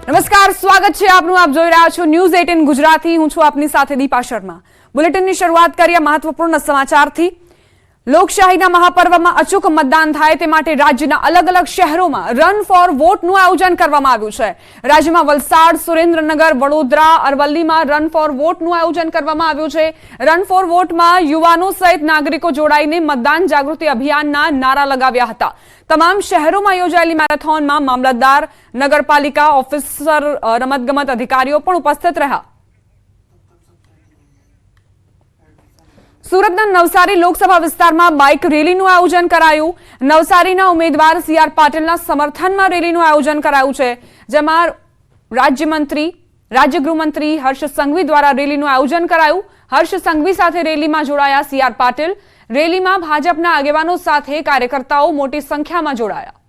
નમસ્કાર, સ્વાગત છે આપનું. આપ જોઈ રહ્યા છો ન્યૂઝ 18 ગુજરાતી. હું છું આપની સાથે દીપા શર્મા. બુલેટિનની શરૂઆત કરીએ મહત્વપૂર્ણ સમાચારથી. લોકશાહીના મહાપર્વમાં અચૂક મતદાન થાય તે માટે રાજ્યના અલગ અલગ શહેરોમાં રન ફોર વોટનું આયોજન કરવામાં આવ્યું છે. રાજ્યમાં વલસાડ, સુરેન્દ્રનગર, વડોદરા, અરવલ્લીમાં રન ફોર વોટનું આયોજન કરવામાં આવ્યું છે. રન ફોર વોટમાં યુવાનો સહિત નાગરિકો જોડાઈને મતદાન જાગૃતિ અભિયાનના નારા લગાવ્યા હતા. તમામ શહેરોમાં યોજાયેલી મેરેથોનમાં મામલતદાર, નગરપાલિકા ઓફિસર, રમતગમત અધિકારીઓ પણ ઉપસ્થિત રહ્યા. સુરતના નવસારી લોકસભા વિસ્તારમાં બાઇક રેલીનું આયોજન કરાયું. નવસારીના ઉમેદવાર CR પાટીલના સમર્થનમાં રેલીનું આયોજન કરાયું છે, જેમાં રાજ્ય ગૃહમંત્રી હર્ષ સંઘવી દ્વારા રેલીનું આયોજન કરાયું. હર્ષ સંઘવી સાથે રેલીમાં જોડાયા CR પાટીલ. રેલીમાં ભાજપના આગેવાનો સાથે કાર્યકર્તાઓ મોટી સંખ્યામાં જોડાયા.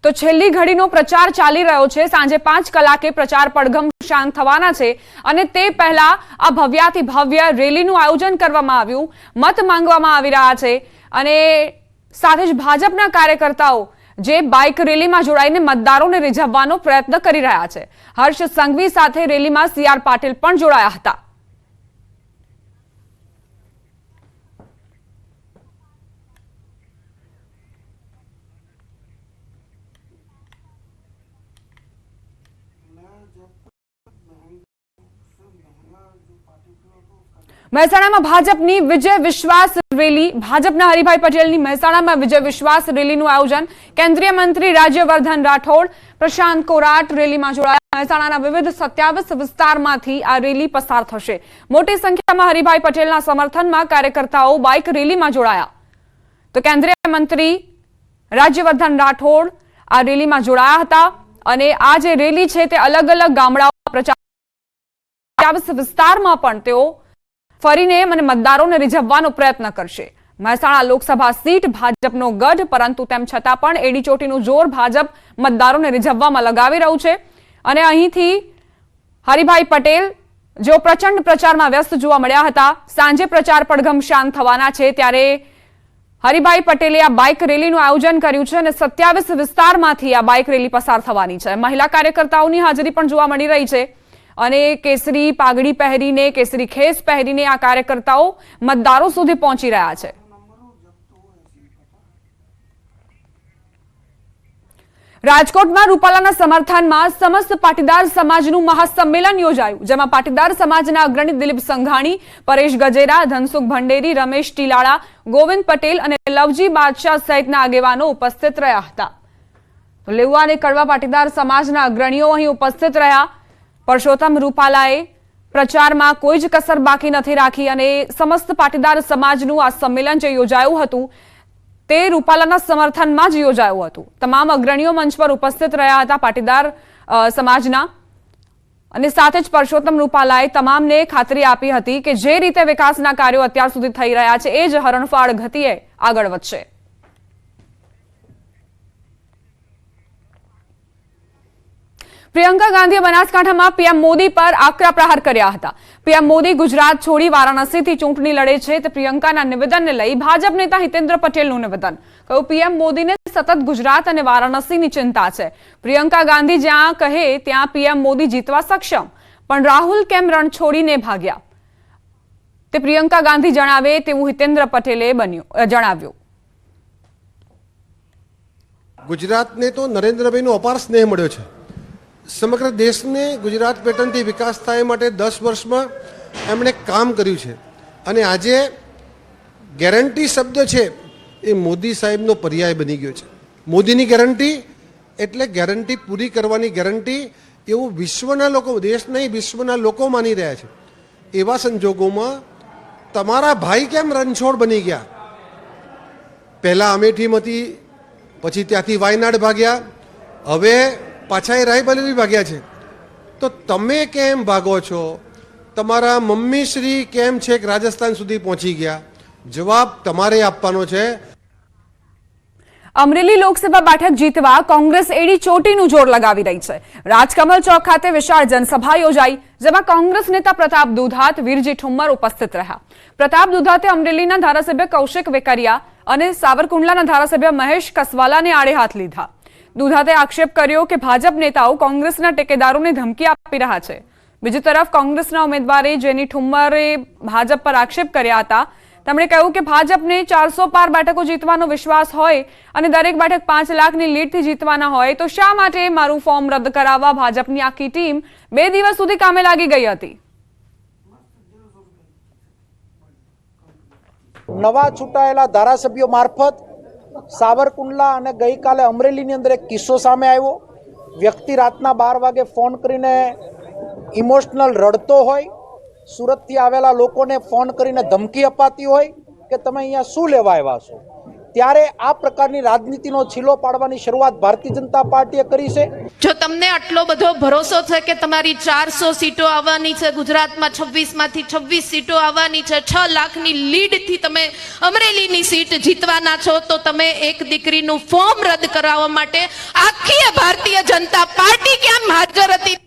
તો છેલ્લી ઘડીનો પ્રચાર ચાલી રહ્યો છે. સાંજે 5 કલાકે પ્રચાર પડઘમ શાંત થવાના છે અને તે પહેલા આ ભવ્યાતિ ભવ્ય રેલીનું આયોજન કરવામાં આવ્યું. મત માંગવામાં આવી રહ્યા છે અને સાથે જ ભાજપના કાર્યકર્તાઓ જે બાઇક રેલીમાં જોડાઈને મતદારોને રીઝવવાનો પ્રયત્ન કરી રહ્યા છે. હર્ષ સંઘવી સાથે રેલીમાં CR પાટીલ પણ જોડાયા હતા. મહેસાણામાં ભાજપની વિજય વિશ્વાસ રેલી. ભાજપના હરિભાઈ પટેલની મહેસાણામાં વિજય વિશ્વાસ રેલીનું આયોજન. કેન્દ્રીય મંત્રી રાજ્યવર્ધન રાઠોડ, પ્રશાંત કોરાટ રેલીમાં જોડાયા. મહેસાણાના વિવિધ 27 વિસ્તારમાંથી આ રેલી પસાર થશે. મોટી સંખ્યામાં હરિભાઈ પટેલના સમર્થનમાં કાર્યકર્તાઓ બાઇક રેલીમાં જોડાયા. તો કેન્દ્રીય મંત્રી રાજ્યવર્ધન રાઠોડ આ રેલીમાં જોડાયા હતા અને આ જે રેલી છે તે અલગ અલગ ગામડાઓ પ્રચાર વિસ્તારમાં પણ તેઓ ફરીને અને મતદારોને રીઝવવાનો પ્રયત્ન કરશે. મહેસાણા લોકસભા સીટ ભાજપનો ગઢ, પરંતુ તેમ છતાં પણ એડી ચોટીનું જોર ભાજપ મતદારોને રીઝવવામાં લગાવી રહ્યું છે. અને અહીંથી હરિભાઈ પટેલ જેઓ પ્રચંડ પ્રચારમાં વ્યસ્ત જોવા મળ્યા હતા. સાંજે પ્રચાર પડઘમ શાંત થવાના છે ત્યારે હરિભાઈ પટેલે આ બાઇક રેલીનું આયોજન કર્યું છે અને 27 વિસ્તારમાંથી આ બાઇક રેલી પસાર થવાની છે. મહિલા કાર્યકર્તાઓની હાજરી પણ જોવા મળી રહી છે અને કેસરી પાઘડી પહેરીને, કેસરી ખેસ પહેરીને આ કાર્યકર્તાઓ મતદારો સુધી પહોંચી રહ્યા છે. રાજકોટમાં રૂપાલાના સમર્થનમાં સમસ્ત પાટીદાર સમાજનું મહાસંમેલન યોજાયું, જેમાં પાટીદાર સમાજના અગ્રણી દિલીપ સંઘાણી, પરેશ ગજેરા, ધનસુખ ભંડેરી, રમેશ ટીલાળા, ગોવિંદ પટેલ અને લવજી બાદશાહ સહિતના આગેવાનો ઉપસ્થિત રહ્યા હતા. લેવા અને કડવા પાટીદાર સમાજના અગ્રણીઓ અહીં ઉપસ્થિત રહ્યા. પરસોત્તમ રૂપાલાએ પ્રચારમાં કોઈ જ કસર બાકી નથી રાખી અને સમસ્ત પાટીદાર સમાજનું આ સંમેલન જે યોજાયું હતું તે રૂપાલાના સમર્થનમાં જ યોજાયું હતું. તમામ અગ્રણીઓ મંચ પર ઉપસ્થિત રહ્યા હતા પાટીદાર સમાજના અને સાથે જ પરસોત્તમ રૂપાલાએ તમામને ખાતરી આપી હતી કે જે રીતે વિકાસના કાર્યો અત્યાર સુધી થઈ રહ્યા છે એ જ હરણફાળ ગતિએ આગળ વધશે. પ્રિયંકા ગાંધીએ બનાસકાંઠામાં PM મોદી પર આકરા પ્રહાર કર્યા હતા. PM મોદી ગુજરાત છોડી વારાણસીથી ચૂંટણી લડે છે તે પ્રિયંકાના નિવેદનને લઈ ભાજપ નેતા હિતેન્દ્ર પટેલનું નિવેદન. કહ્યું, PM મોદીને સતત ગુજરાત અને વારાણસીની ચિંતા છે. પ્રિયંકા ગાંધી જ્યાં કહે ત્યાં PM મોદી જીતવા સક્ષમ, પણ રાહુલ કેમ રણ છોડીને ભાગ્યા તે પ્રિયંકા ગાંધી જણાવે તેવું હિતેન્દ્ર પટેલે જણાવ્યું. ગુજરાતને તો નરેન્દ્રભાઈનો અપાર સ્નેહ મળ્યો છે. સમગ્ર દેશને ગુજરાત પેટર્નથી વિકાસ થાય માટે 10 વર્ષમાં એમણે કામ કર્યું છે અને આજે ગેરંટી શબ્દ છે એ મોદી સાહેબનો પર્યાય બની ગયો છે. મોદીની ગેરંટી એટલે ગેરંટી પૂરી કરવાની ગેરંટી, એવું વિશ્વના લોકો, દેશ નહીં વિશ્વના લોકો માની રહ્યા છે. એવા સંજોગોમાં તમારા ભાઈ કેમ રણછોડ બની ગયા? પહેલાં અમેઠીમાંથી, પછી ત્યાંથી વાયનાડ ભાગ્યા, હવે પાછા એ રાયબરેલી ભાગ્યા છે. તો તમે કેમ ભાગો છો? તમારા મમ્મી શ્રી કેમ છેક રાજસ્થાન સુધી પહોંચી ગયા? જવાબ તમારે આપવાનો છે. અમરેલી લોકસભા બેઠક જીતવા કોંગ્રેસ એડી ચોટીનું જોર લગાવી રહી છે। રાજકમલ ચોક ખાતે વિશાળ જનસભા યોજાઈ, જેમાં કોંગ્રેસ નેતા પ્રતાપ દુધાત, વીરજી ઠુમ્મર ઉપસ્થિત રહ્યા। પ્રતાપ દુધાતે અમરેલીના ધારાસભ્ય કૌશિક વેકરિયા અને સાવરકુંડલાના ધારાસભ્ય મહેશ કસવાલાને આડે હાથ લીધા। દુધાતે આક્ષેપ કર્યો કે ભાજપ નેતાઓ કોંગ્રેસના ટેકેદારોને ધમકી આપી રહ્યા છે। બીજી તરફ કોંગ્રેસના ઉમેદવારે જેની ઠુમ્મરે ભાજપ પર આક્ષેપ કર્યા હતા। તેમણે કહ્યું કે ભાજપને 400 પાર બેઠકો જીતવાનો વિશ્વાસ હોય અને દરેક બેઠક 5 લાખની લીડથી જીતવાના હોય તો શા માટે મારું ફોર્મ રદ કરાવવા ભાજપની આખી ટીમ 2 દિવસ સુધી કામે લાગી ગઈ હતી। નવા ચૂંટાયેલા ધારાસભ્યો મારફત સાવરકુંડલા અને ગઈકાલે અમરેલીની અંદર એક કિસ્સો સામે આવ્યો। વ્યક્તિ રાતના 12 વાગે ફોન કરીને ઇમોશનલ રડતો હોય, સુરતથી આવેલા લોકોને ફોન કરીને ધમકી અપાતી હોય કે તમે અહીંયા શું લેવા આવ્યા છો। ત્યારે આ પ્રકારની રાજનીતિનો છીલો પાડવાની શરૂઆત ભારતીય જનતા પાર્ટીએ કરી છે। જો તમને આટલો બધો ભરોસો છે કે તમારી 400 સીટો આવવાની છે, ગુજરાતમાં 26 માંથી 26 સીટો આવવાની છે, 6 લાખની લીડથી તમે અમરેલીની સીટ જીતવાના છો, તો તમે એક દીકરીનું ફોર્મ રદ કરાવવા માટે આખી ભારતીય જનતા પાર્ટી કેમ હાજર હતી।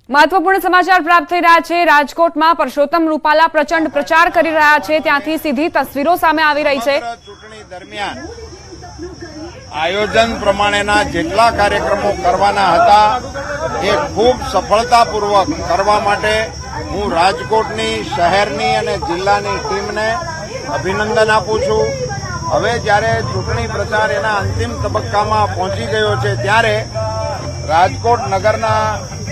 મહત્વપૂર્ણ સમાચાર પ્રાપ્ત થઈ રહ્યા છે। રાજકોટમાં પરસોત્તમ રૂપાલા પ્રચંડ પ્રચાર કરી રહ્યા છે, ત્યાંથી સીધી તસવીરો સામે આવી રહી છે। ચૂંટણી દરમિયાન આયોજન પ્રમાણેના જેટલા કાર્યક્રમો કરવાના હતા એ ખૂબ સફળતાપૂર્વક કરવા માટે હું રાજકોટની શહેરની અને જિલ્લાની ટીમને અભિનંદન આપું છું। હવે જ્યારે ચૂંટણી પ્રચાર એના અંતિમ તબક્કામાં પહોંચી ગયો છે ત્યારે રાજકોટ નગરના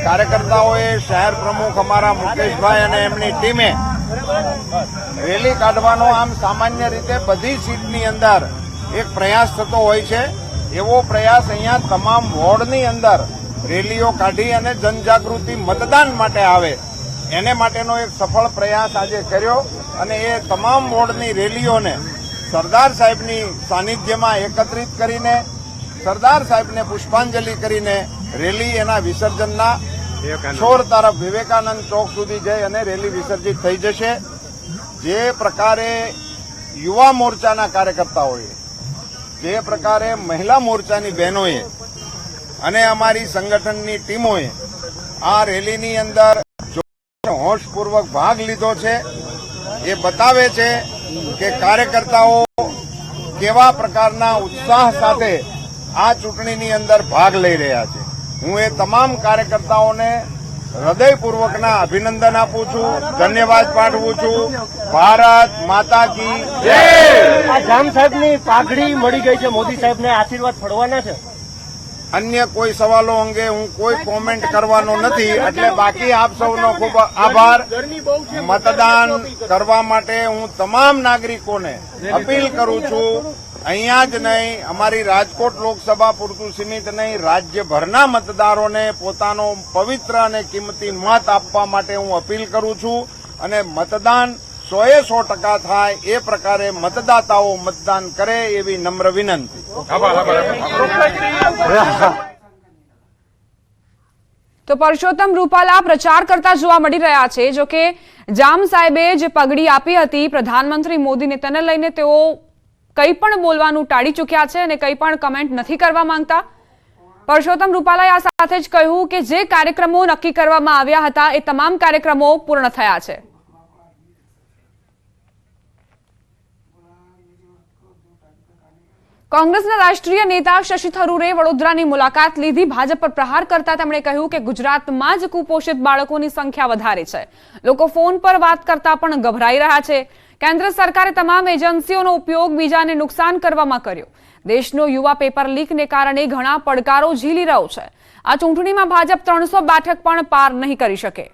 કાર્યકર્તાઓએ, શહેર પ્રમુખ અમારા મુકેશભાઈ અને એમની ટીમે રેલી કાઢવાનો આમ સામાન્ય રીતે બધી સીટની અંદર એક પ્રયાસ થતો હોય છે, એવો પ્રયાસ અહીંયા તમામ વોર્ડની અંદર રેલીઓ કાઢી અને જનજાગૃતિ મતદાન માટે આવે એને માટેનો એક સફળ પ્રયાસ આજે કર્યો અને એ તમામ વોર્ડની રેલીઓને સરદાર સાહેબની સાનિધ્યમાં એકત્રિત કરીને સરદાર સાહેબને પુષ્પાંજલિ કરીને રેલી એના વિસર્જનના છોર તરફ વિવેકાનંદ ચોક સુધી જઈ અને રેલી વિસર્જિત થઈ જશે। જે પ્રકારે યુવા મોરચાના કાર્યકર્તાઓએ, જે પ્રકારે મહિલા મોરચાની બહેનોએ અને અમારી સંગઠનની ટીમોએ આ રેલીની અંદર હોશપૂર્વક ભાગ લીધો છે, એ બતાવે છે કે કાર્યકર્તાઓ કેવા પ્રકારના ઉત્સાહ સાથે આ ચૂંટણીની અંદર ભાગ લઈ રહ્યા છે। હું એ તમામ કાર્યકર્તાઓને હૃદયપૂર્વકના અભિનંદન આપું છું, ધન્યવાદ પાઠવું છું। ભારત માતા કી જય। આ જામ સાહેબની પાઘડી મળી ગઈ છે, મોદી સાહેબને આશીર્વાદ ફળવાના છે। અન્ય કોઈ સવાલો અંગે હું કોઈ કોમેન્ટ કરવાનો નથી, એટલે બાકી આપ સૌનો ખૂબ આભાર। મતદાન કરવા માટે હું તમામ નાગરિકોને અપીલ કરું છું, અહીંયા જ નહીં, અમારી રાજકોટ લોકસભા પૂરતું સીમિત નહીં, રાજ્યભરના મતદારોને પોતાનો પવિત્ર અને કિંમતી મત આપવા માટે હું અપીલ કરું છું અને મતદાન 100% થાય એ પ્રકારે મતદાતાઓ મતદાન કરે એવી નમ્ર વિનંતી। તો પરસોત્તમ રૂપાલા પ્રચાર કરતા જોવા મળી રહ્યા છે। જો કે જામ સાહેબે જે પગડી આપી હતી પ્રધાનમંત્રી મોદીને, તેને લઈને તેઓ કંઈ પણ બોલવાનું ટાળી ચૂક્યા છે અને કંઈ પણ કમેન્ટ નથી કરવા માંગતા। પરસોત્તમ રૂપાલાએ આ સાથે જ કહ્યું કે જે કાર્યક્રમો નક્કી કરવામાં આવ્યા હતા એ તમામ કાર્યક્રમો પૂર્ણ થયા છે। કોંગ્રેસના રાષ્ટ્રીય નેતા શશી થરૂરે વડોદરાની મુલાકાત લીધી। ભાજપ પર પ્રહાર કરતા તેમણે કહ્યું કે ગુજરાતમાં જ કુપોષિત બાળકોની સંખ્યા વધારે છે, લોકો ફોન પર વાત કરતા પણ ગભરાઈ રહ્યા છે। કેન્દ્ર સરકારે તમામ એજન્સીઓનો ઉપયોગ બીજાને નુકસાન કરવામાં કર્યો। દેશનો યુવા પેપર લીકને કારણે ઘણા પડકારો ઝીલી રહ્યો છે। આ ચૂંટણીમાં ભાજપ 300 બેઠક પણ પાર નહીં કરી શકે।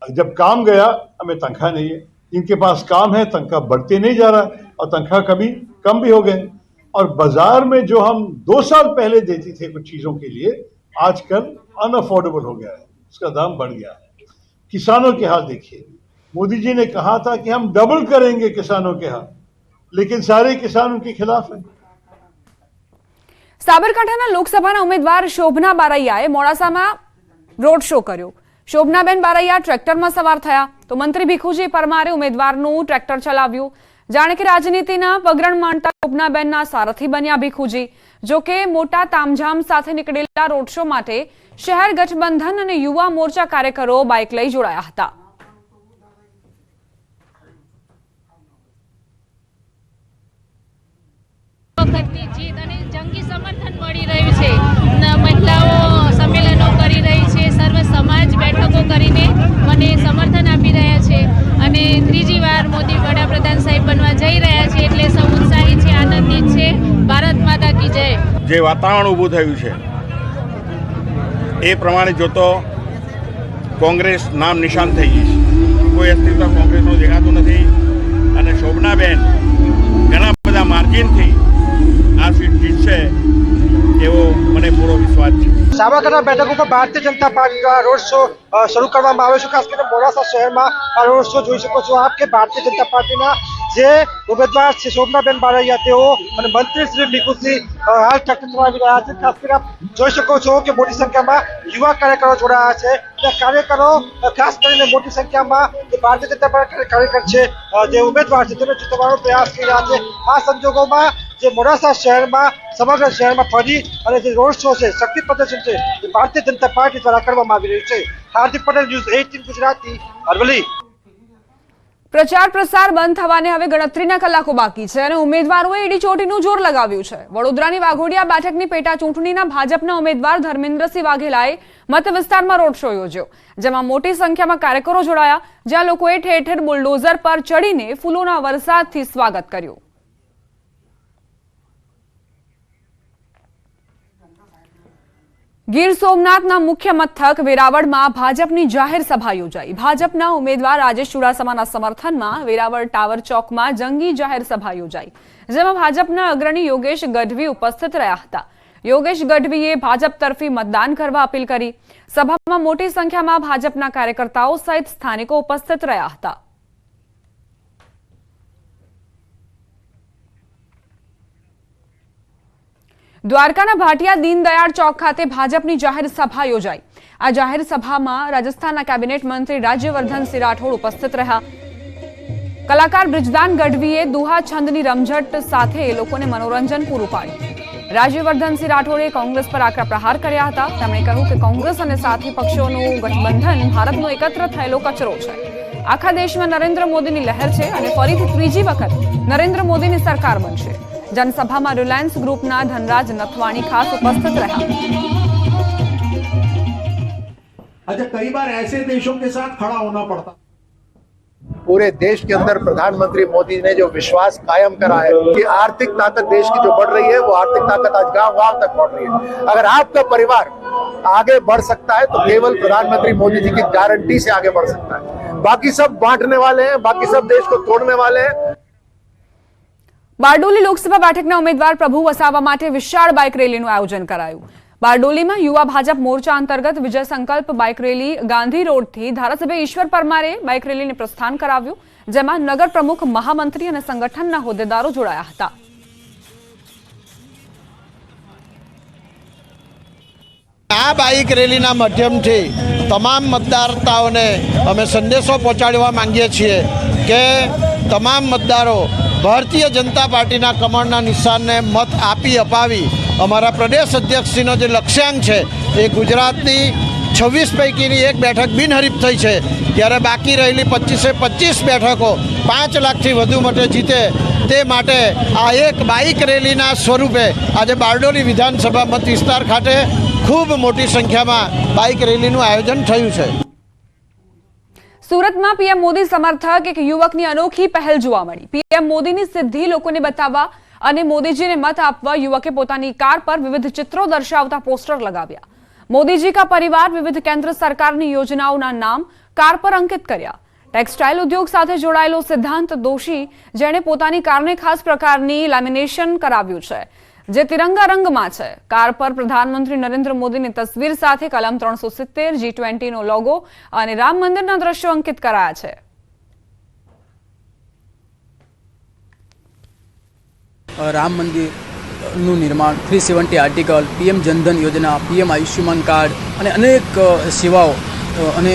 जब काम गया हमें तनख्वाह नहीं है, इनके पास काम है, तनख्वाह बढ़ती नहीं जा रहा और तनख्वाह कभी कम भी हो गए। और बाजार में जो हम 2 साल पहले देती थे कुछ चीजों के लिए, आजकल अनअफोर्डेबल हो गया है, उसका दाम बढ़ गया है। किसानों के हाल देखिए, मोदी जी ने कहा था कि हम डबल करेंगे किसानों के हाल, लेकिन सारे किसान उनके खिलाफ हैं। સાબરકાંઠાના લોકસભાના ઉમેદવાર શોભના બારૈયાએ મોડાસામાં રોડ શો કર્યો। શોભનાબેન બારૈયા ટ્રેક્ટરમાં સવાર થયા તો મંત્રી ભીખુજી પરમારે ઉમેદવારનું ટ્રેક્ટર ચલાવ્યું. જાણે કે રાજનીતિના પગરણ માનતા શોભનાબેનના સારથી બન્યા ભીખુજી. જોકે મોટા તામઝામ સાથે નીકળેલા રોડ શો માટે શહેર ગઠબંધન અને યુવા મોરચા કાર્યકરો બાઇક લઈ જોડાયા હતા. વખતની જીત અને જંગી સમર્થન મળી રહ્યું છે. મહિલાઓ સંમેલનો કરી રહી છે, સર્વ સમાજ બેઠકો કરીને મને સમર્થન આપી રહ્યા છે અને ત્રીજી વાર મોદી વડાપ્રધાન સાહેબ બનવા જઈ રહ્યા છે એટલે સૌ ઉત્સાહી છે, આનંદિત છે. ભારત માતા કી જય. જે વાતાવરણ ઊભું થયું છે એ પ્રમાણે જોતો કોંગ્રેસ નામ નિશાન થઈ ગઈ છે. કોઈ અસ્તિત્વ કોંગ્રેસનું દેખાતું નથી અને શોભનાબેન ઘણા બધા માર્જિનથી આ સીટ જીતશે એવો મને પૂરો વિશ્વાસ છે. સાબરકાંઠા બેઠક ઉપર ભારતીય જનતા પાર્ટીનો રોડ શો શરૂ કરવામાં આવ્યો છે. ખાસ કરીને મોડાસા શહેરમાં આ રોડ શો જોઈ શકો છો આપ કે ભારતીય જનતા પાર્ટીના જે ઉમેદવાર છે શોભનાબેન બારૈયા તેઓ અને મંત્રી શ્રી ભીખુજી હાલ ટ્રેક્ટર ચલાવી રહ્યા છે. ખાસ કરીને આપ જોઈ શકો છો કે મોટી સંખ્યામાં યુવા કાર્યકરો જોડાયા છે. કાર્યકરો ખાસ કરીને મોટી સંખ્યામાં જે ભારતીય જનતા પાર્ટી કાર્યકર છે જે ઉમેદવાર છે તેને જીતવાનો પ્રયાસ કરી રહ્યા છે. આ સંજોગોમાં જે મોડાસા શહેરમાં સમગ્ર શહેરમાં ફરી અને જે રોડ શો છે, શક્તિ પ્રદર્શન છે એ ભારતીય જનતા પાર્ટી દ્વારા કરવામાં આવી રહ્યું છે. હાર્દિક પટેલ, ન્યૂઝ 18 ગુજરાતી, અરવલ્લી. પ્રચાર પ્રસાર બંધ થવાને હવે ગણતરીના કલાકો બાકી છે અને ઉમેદવારોએ એડી ચોટીનું જોર લગાવ્યું છે. વડોદરાની વાઘોડિયા બેઠકની પેટા ચૂંટણીના ભાજપના ઉમેદવાર ધર્મેન્દ્રસિંહ વાઘેલાએ મત વિસ્તારમાં રોડ શો યોજ્યો, જેમાં મોટી સંખ્યામાં કાર્યકરો જોડાયા, જ્યાં લોકોએ ઠેર ઠેર બુલડોઝર પર ચડીને ફૂલોના વરસાદથી સ્વાગત કર્યું. ગીર સોમનાથના મુખ્ય મથક વેરાવળમાં ભાજપની જાહેર સભા યોજાઈ. ભાજપના ઉમેદવાર રાજેશ ચુડાસમાના સમર્થનમાં વેરાવળ ટાવર ચોકમાં જંગી જાહેર સભા યોજાઈ, જેમાં ભાજપના અગ્રણી યોગેશ ગઢવી ઉપસ્થિત રહ્યા હતા. યોગેશ ગઢવીએ ભાજપ તરફી મતદાન કરવા અપીલ કરી. સભામાં મોટી સંખ્યામાં ભાજપના કાર્યકર્તાઓ સહિત સ્થાનિકો ઉપસ્થિત રહ્યા હતા. દ્વારકાના ભાટિયા દીનદયાળ ચોક ખાતે ભાજપની જાહેર સભા યોજાઈ. આ જાહેર સભામાં રાજસ્થાનના કેબિનેટ મંત્રી રાજ્યવર્ધનસિંહ રાઠોડ ઉપસ્થિત રહ્યા. કલાકાર બ્રિજદાન ગઢવીએ દુહા છંદની રમઝટ સાથે લોકોને મનોરંજન પૂરું પાડ્યું. રાજ્યવર્ધનસિંહ રાઠોડે કોંગ્રેસ પર આકરા પ્રહાર કર્યા હતા. તેમણે કહ્યું કે કોંગ્રેસ અને સાથી પક્ષોનું ગઠબંધન ભારતનો એકત્ર થયેલો કચરો છે. આખા દેશમાં નરેન્દ્ર મોદીની લહેર છે અને ફરીથી ત્રીજી વખત નરેન્દ્ર મોદીની સરકાર બનશે. जनसभा में रिलायंस ग्रुप ना धनराज नथवाणी खास उपस्थित रहा. अच्छा, कई बार ऐसे देशों के साथ खड़ा होना पड़ता. पूरे देश के अंदर प्रधानमंत्री मोदी ने जो विश्वास कायम करा है कि आर्थिक ताकत देश की जो बढ़ रही है वो आर्थिक ताकत आज गांव-गांव तक बढ़ रही है. अगर आपका परिवार आगे बढ़ सकता है तो केवल प्रधानमंत्री मोदी जी की गारंटी से आगे बढ़ सकता है. बाकी सब बांटने वाले हैं, बाकी सब देश को तोड़ने वाले हैं. बारडोली लोकसभा બેઠકના ઉમેદવાર પ્રભુ વસાવા માટે વિશાળ બાઇક રેલીનું આયોજન કરાયું. બારડોલીમાં યુવા ભાજપ મોરચા અંતર્ગત વિજય સંકલ્પ બાઇક રેલી ગાંધી રોડથી ધારાસભ્ય ઈશ્વર પરમારે બાઇક રેલીને પ્રસ્થાન કરાવ્યું, જેમાં નગર પ્રમુખ, મહામંત્રી અને સંગઠનના હોદ્દેદારો જોડાયા હતા. આ બાઇક રેલીના માધ્યમથી તમામ મતદારોને અમે સંદેશો પહોંચાડવા માંગીએ છીએ કે તમામ મતદારો ભારતીય જનતા પાર્ટીના કમળના નિશાનને મત આપી અપાવી અમારા પ્રદેશ અધ્યક્ષશ્રીનો જે લક્ષ્યાંક છે એ ગુજરાતની 26 પૈકીની એક બેઠક બિનહરીફ થઈ છે, ત્યારે બાકી રહેલી 25 બેઠકો 5 લાખથી વધુ મતે જીતે તે માટે આ એક બાઇક રેલીના સ્વરૂપે આજે બારડોલી વિધાનસભા મત વિસ્તાર ખાતે ખૂબ મોટી સંખ્યામાં બાઇક રેલીનું આયોજન થયું છે. સુરતમાં પીએમ મોદી સમર્થક એક યુવકની અનોખી પહેલ જોવા મળી. પીએમ મોદીની સિદ્ધિ લોકોને બતાવવા અને મોદીજીને મત આપવા યુવકે પોતાની કાર પર વિવિધ ચિત્રો દર્શાવતા પોસ્ટર લગાવ્યા. મોદીજી કા પરિવાર વિવિધ કેન્દ્ર સરકારની યોજનાઓના નામ કાર પર અંકિત કર્યા. ટેક્સટાઇલ ઉદ્યોગ સાથે જોડાયેલો સિદ્ધાંત દોશી, જેણે પોતાની કારને ખાસ પ્રકારની લેમિનેશન કરાવ્યું છે, જે તિરંગા રંગમાં છે. કાર પર પ્રધાનમંત્રી નરેન્દ્ર મોદીની તસવીર સાથે કલમ 370, G20 નો લોગો અને રામ મંદિરના દ્રશ્યો અંકિત કરાયા છે. રામ મંદિરનું નિર્માણ, 370 આર્ટિકલ, પીએમ જનધન યોજના, પીએમ આયુષ્યમાન કાર્ડ અને અનેક સેવાઓ અને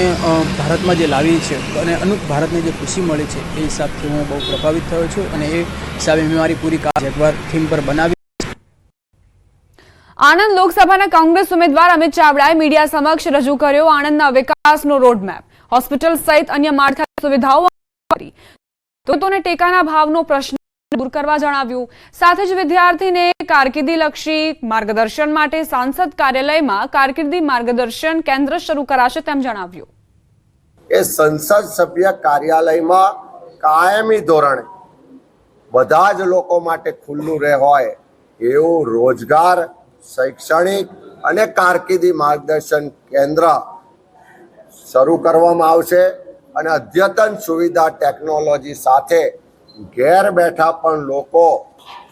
ભારતમાં જે લાવી છે અને અનુક ભારતને જે ખુશી મળી છે એ હિસાબથી હું બહુ પ્રભાવિત થયો છું અને એ હિસાબે મેં મારી પૂરી કાર એકવાર થીમ પર બનાવી. આણંદ લોકસભાના કોંગ્રેસ ઉમેદવાર અમિત ચાવડાએ મીડિયા સમક્ષ રજૂ કર્યો આણંદના વિકાસનો રોડમેપ. હોસ્પિટલ સહિત અન્ય માળખાકીય સુવિધાઓ કરી ખેડૂતોને ટેકાના ભાવનો પ્રશ્ન દૂર કરવા જણાવ્યું. સાથે જ વિદ્યાર્થીને કારકિર્દીલક્ષી માર્ગદર્શન માટે સાંસદ કાર્યાલયમાં કારકિર્દી માર્ગદર્શન કેન્દ્ર શરૂ કરાશે તેમ જણાવ્યું. એ સંસદ સભ્ય કાર્યાલયમાં કાયમી ધોરણે બધા જ લોકો માટે ખુલ્લું રહે હોય એવું રોજગાર, શૈક્ષણિક અને કારકિર્દી માર્ગદર્શન કેન્દ્ર શરૂ કરવામાં આવશે અને અદ્યતન સુવિધા ટેકનોલોજી સાથે ઘેર બેઠા પણ લોકો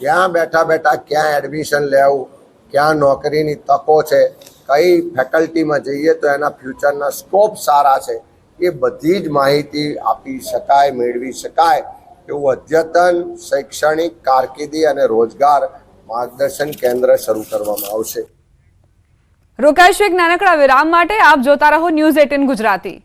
ક્યાં બેઠા ક્યાં એડમિશન લેવું, ક્યાં નોકરીની તકો છે, કઈ ફેકલ્ટીમાં જઈએ તો એના ફ્યુચરના સ્કોપ સારા છે, એ બધી જ માહિતી આપી શકાય, મેળવી શકાય એવું અદ્યતન શૈક્ષણિક, કારકિર્દી અને રોજગાર માર્ગદર્શન કેન્દ્ર શરૂ કરવામાં આવશે. રોકાઈશું એક નાનકડા વિરામ માટે. આપ જોતા રહો ન્યૂઝ 18 ગુજરાતી.